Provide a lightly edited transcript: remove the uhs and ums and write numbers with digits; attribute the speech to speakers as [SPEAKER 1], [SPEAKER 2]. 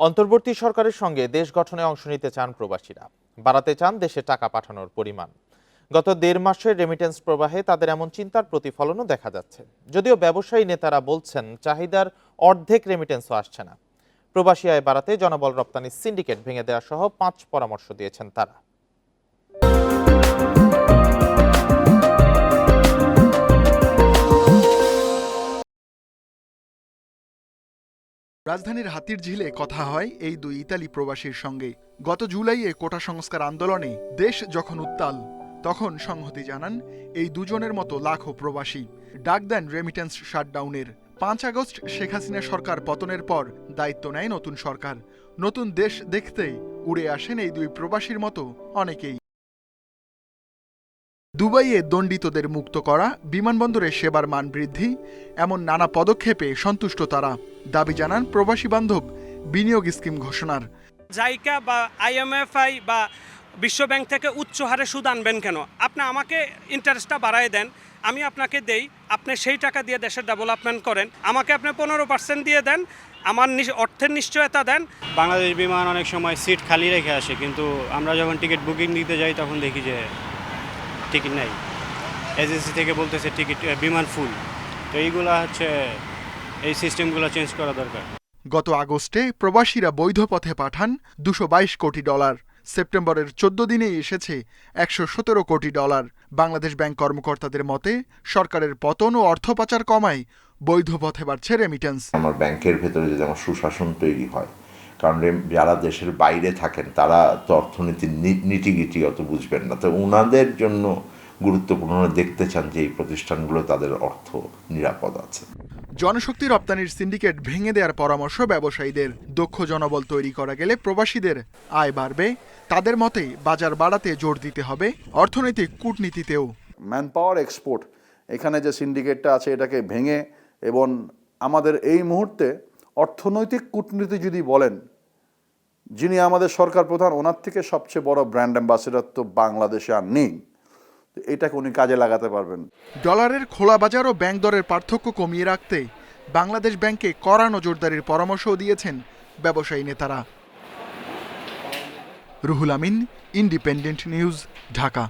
[SPEAKER 1] অন্তর্বর্তী সরকারের সঙ্গে দেশ গঠনে অংশ নিতে চান প্রবাসীরা, বাড়াতে চান দেশে টাকা পাঠানোর পরিমাণ। গত ১.৫ মাসের রেমিটেন্স প্রবাহে তাদের এমন চিন্তার প্রতিফলনও দেখা যাচ্ছে। যদিও ব্যবসায়ী নেতারা বলছেন চাহিদার অর্ধেক রেমিটেন্সও আসছে না। প্রবাসী আয় বাড়াতে জনবল রপ্তানি সিন্ডিকেট ভেঙে দেওয়া সহ ৫ পরামর্শ দিয়েছেন তারা।
[SPEAKER 2] রাজধানীর হাতিরঝিলে কথা হয় এই দুই ইতালি প্রবাসীর সঙ্গে। গত জুলাইয়ে কোটা সংস্কার আন্দোলনে দেশ যখন উত্তাল, তখন সংহতি জানান এই দুজনের মতো লাখো প্রবাসী। ডাক দেন রেমিটেন্স শাটডাউনের। ৫ আগস্ট শেখ হাসিনা সরকার পতনের পর দায়িত্ব নেয় নতুন সরকার। নতুন দেশ দেখতেই উড়ে আসেন এই দুই প্রবাসীর মতো অনেকেই। দুবাইয়ে দণ্ডিতদের মুক্ত করা, বিমানবন্দরে সেবার মান বৃদ্ধি, এমন নানা পদক্ষেপে সন্তুষ্ট তারা। দাবি জানান প্রবাসী বান্ধব বিনিয়োগ স্কিম ঘোষণার।
[SPEAKER 3] জাইকা বা IMFI বা বিশ্বব্যাংক থেকে উচ্চ হারে সুদ আনবেন কেন? আপনি আমাকে ইন্টারেস্টটা বাড়ায় দেন, আমি আপনাকে দেই, আপনি সেই টাকা দিয়ে দেশের ডেভেলপমেন্ট করেন। আমাকে আপনি 15% দিয়ে দেন, আমার অর্থের নিশ্চয়তা দেন।
[SPEAKER 4] বাংলাদেশ বিমান অনেক সময় সিট খালি রেখে আসে, কিন্তু আমরা যখন টিকিট বুকিং দিতে যাই তখন দেখি যে টিকিট নাই, এজেন্সি থেকে বলতেছে টিকিট বিমান ফুল। তো এইগুলা হচ্ছে, এই সিস্টেমগুলো চেঞ্জ করা দরকার।
[SPEAKER 2] গত আগস্টে প্রবাসীরা বৈধ পথে পাঠান $222 কোটি। সেপ্টেম্বরের 14 দিনেই এসেছে $117 কোটি। বাংলাদেশ ব্যাংক কর্মকর্তাদের মতে সরকারের পতন ও অর্থ পাচার কমায় বৈধ পথে বাড়ছে রেমিটেন্স।
[SPEAKER 5] আমার ব্যাংকের ভেতরে যদি আমার সুশাসন তৈরি হয়, কারণ যারা দেশের বাইরে থাকেন তারা তো অর্থনীতির নীতিগিটি অত বুঝবেন না, তো ওনাদের জন্য গুরুত্বপূর্ণ দেখতে চান যে এই প্রতিষ্ঠানগুলো তাদের অর্থ নিরাপদ আছে।
[SPEAKER 2] জনশক্তি রপ্তানির সিন্ডিকেট ভেঙে দেওয়ার পরামর্শ ব্যবসায়ীদের। দক্ষ জনবল তৈরি করা গেলে প্রবাসীদের আয় বাড়বে। তাদের মতে বাজার বাড়াতে জোর দিতে হবে অর্থনৈতিক কূটনীতিতেও।
[SPEAKER 6] ম্যান পাওয়ার এক্সপোর্ট, এখানে যে সিন্ডিকেটটা আছে এটাকে ভেঙে, এবং আমাদের এই মুহূর্তে অর্থনৈতিক কূটনীতি যদি বলেন, যিনি আমাদের সরকার প্রধান, ওনার থেকে সবচেয়ে বড় ব্র্যান্ড অ্যাম্বাসেডর তো বাংলাদেশে আর নেই। এটাকে উনি কাজে লাগাতে পারবেন।
[SPEAKER 2] ডলারের খোলা বাজার ও ব্যাংক দরের পার্থক্য কমিয়ে রাখতে বাংলাদেশ ব্যাংকে কড়া নজরদারির পরামর্শও দিয়েছেন ব্যবসায়ী নেতারা। Ruhul Amin, independent news, Dhaka.